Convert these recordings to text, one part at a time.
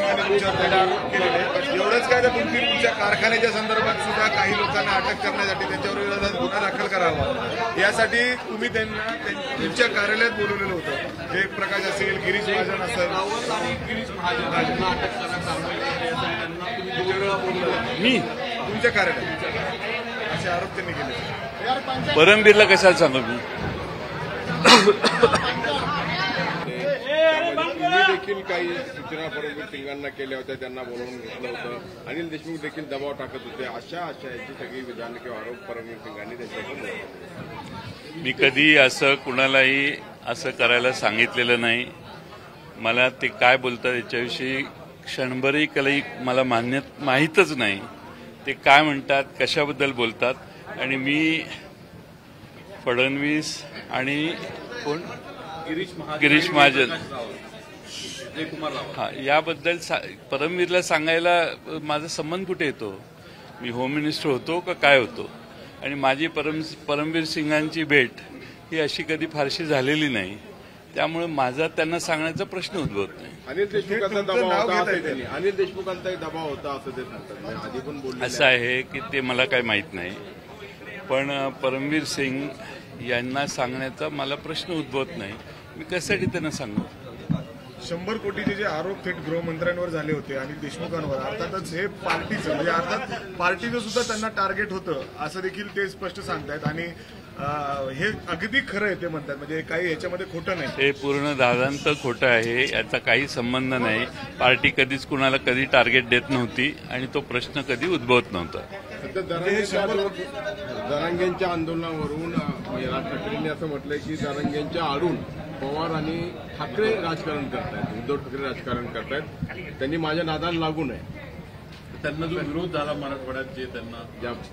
सिंगांनी तुमच्यावर आरोप केलेले आहेत. एवढंच काय तर तुमच्या कारखान्याच्या संदर्भात सुद्धा काही लोकांना अटक करण्यासाठी त्यांच्यावर विरोधात गुन्हा दाखल करावा यासाठी तुम्ही त्यांना तुमच्या कार्यालयात बोलवलेलं होतं. जयप्रकाश असेल, गिरीश महाजन असेल, मी तुमच्या कार्यालयात असे आरोप त्यांनी केले. परमबीरला कशाला सांगू मी? तुम्ही देखील काही सूचना परमबीर सिंगांना केल्या होत्या, त्यांना बोलवून घेतलं होतं. अनिल देशमुख देखील दबाव टाकत होते. अशा याची सगळी विधानं किंवा आरोप परमबीर सिंगांनी त्यांच्याकडून. मी कधी असं कुणालाही असं करायला सांगितलेलं नाही. मला ते काय बोलतात याच्याविषयी क्षणभरही काही मला माहीतच नाही. ते काय म्हणतात, कशाबद्दल बोलतात. आणि मी फडणवीस आणि कोण गिरीश महाजन हा याबद्दल परमवीरला सांगायला माझा संबंध कुठे येतो? मी होम मिनिस्टर होतो का काय होतो? आणि माझी परमवीर सिंगांची भेट ही अशी कधी फारशी झालेली नाही. त्यामुळे माझा त्यांना सांगण्याचा प्रश्न उद्भवत नाही. अनिल देशमुखांचा दबाव होता अनिल देशमुखांचाही दबाव होता असं ते सांगतात. आधी पण बोलले. असं आहे की ते मला काही माहीत नाही. पण परमवीर सिंग यांना सांगण्याचा मला प्रश्न उद्भवत नाही. मी कशासाठी त्यांना सांगू? 100 कोटीचे जे आरोप थेट गृहमंत्र्यांवर झाले होते आणि देशमुखांवर, अर्थातच हे पार्टीचं म्हणजे अर्थात पार्टीचं सुद्धा त्यांना टार्गेट होतं असं देखील ते स्पष्ट सांगतायत. आणि हे अगदी खरं आहे ते म्हणतात, म्हणजे काही याच्यामध्ये खोटं नाही. हे पूर्ण दादांत खोटं आहे. याचा काही संबंध नाही. पार्टी कधीच कुणाला कधी टार्गेट देत नव्हती आणि तो प्रश्न कधी उद्भवत नव्हता. जरांगेंच्या आंदोलनावरून राज ठाकरेंनी असं म्हटलंय की जरांगेंच्या आडून पवार आणि ठाकरे राजकारण करतायत, उद्धव ठाकरे राजकारण करतायत. त्यांनी माझ्या नादाला लागू नये. त्यांना जो विरोध झाला मराठवाड्यात, जे त्यांना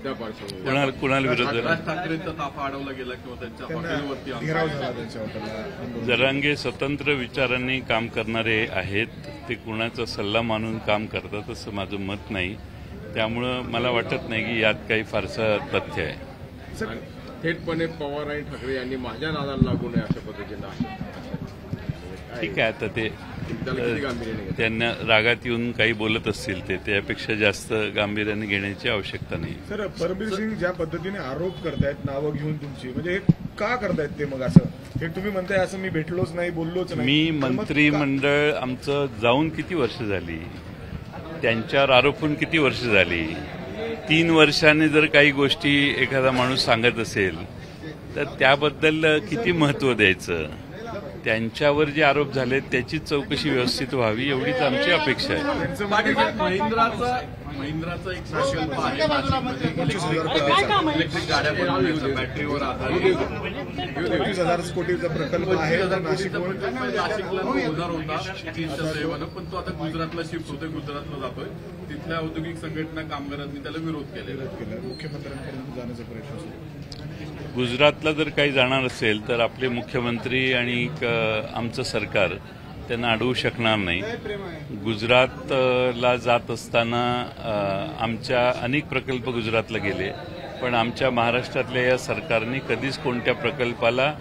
त्या पार्श्वभूमीवर कुणाला विरोध झाला? राज ठाकरेंचा ताफा अडवला गेला किंवा त्यांच्या हॉटेलवरती घेराव झाला त्यांच्या हॉटेलला. जरांगे स्वतंत्र विचारांनी काम करणारे आहेत. ते कुणाचा सल्ला मानून काम करतात असं माझं मत नाही. त्यामुळं मला वाटत नाही की यात काही फारसं तथ्य आहे. थेटपणे पवार आणि ठाकरे यांनी माझ्या नादाला लागू नये अशा पद्धतीनं आहे. ठीक आहे, आता ते त्यांना रागात येऊन काही बोलत असतील ते त्यापेक्षा जास्त गांभीर्याने घेण्याची आवश्यकता नाही. सर, परमबीर सिंग ज्या पद्धतीने आरोप करतायत नावं घेऊन तुमची, म्हणजे हे का करतायत ते? मग असं हे तुम्ही म्हणताय असं मी भेटलोच नाही, बोललोच नाही. मी मंत्रिमंडळ आमचं जाऊन किती वर्ष झाली, त्यांच्यावर आरोपून किती वर्ष झाली. 3 वर्षांनी जर काही गोष्टी एखादा माणूस सांगत असेल तर त्याबद्दल किती महत्व द्यायचं. त्यांच्यावर जे आरोप झाले त्याची चौकशी व्यवस्थित व्हावी एवढीच आमची अपेक्षा आहे. महिंद्राचा एक प्रकल्प आहे इलेक्ट्रिक गाड्या बनवण्याचा, बॅटरीवर आधारित 25,000 कोटीचा प्रकल्प आहे. नाशिकला होणार होता 3च्या सेवेनं, पण तो आता गुजरातला शिफ्ट होतोय, गुजरातला जातोय. तिथल्या औद्योगिक संघटना कामगारांनी त्याला विरोध केलेला. मुख्यमंत्र्यांपर्यंत जाण्याचा प्रयत्न सुरू. गुजरातला जर काही जाणार असेल तर आपले मुख्यमंत्री आणि आमचं सरकार त्यांना अडवू शकणार नाही. गुजरातला जात असताना आमच्या अनेक प्रकल्प गुजरातला गेले, पण आमच्या महाराष्ट्रातल्या या सरकारने कधीच कोणत्या प्रकल्पाला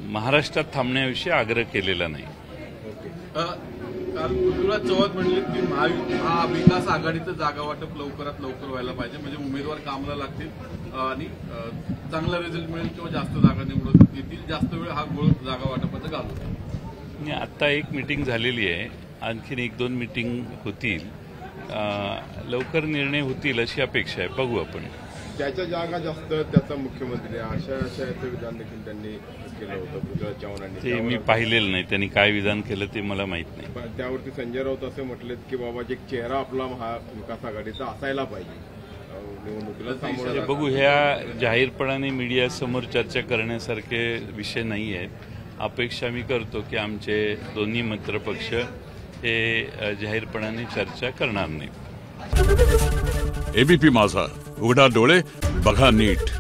महाराष्ट्रात थांबण्याविषयी आग्रह केलेला नाही. काल पृथ्वीराज चव्हाण म्हणले की महाविकास आघाडीचं जागा वाटप लवकरात लवकर व्हायला पाहिजे, म्हणजे उमेदवार कामाला लागतील आणि चांगला रिझल्ट मिळेल किंवा जास्त जागा निवडून येतील. जास्त वेळ हा गोळ जागा वाटपाचा घालतो. आता एक मीटिंग झालेली आहे, आणखीन 1-2 मीटिंग होतील. लवकर निर्णय होतील अशी अपेक्षा आहे. बघू आपण. त्याच्या जागा जास्त त्याचा मुख्यमंत्री अशा याचं विधान देखील त्यांनी केलं होतं पृथ्वीराज चव्हाणांनी. ते मी पाहिलेलं नाही, त्यांनी काय विधान केलं ते मला माहित नाही. त्यावरती संजय राऊत असे म्हटलेत की बाबा जे चेहरा आपला महाविकास आघाडीचा असायला पाहिजे निवडणुकीला सामोरं. बघू, ह्या जाहीरपणाने मीडियासमोर चर्चा करण्यासारखे विषय नाही आहेत. अपेक्षा मी करतो की आमचे दोन्ही मित्रपक्ष हे जाहीरपणाने चर्चा करणार नाहीत. एबीपी माझा, उघडा डोळे बघा नीट.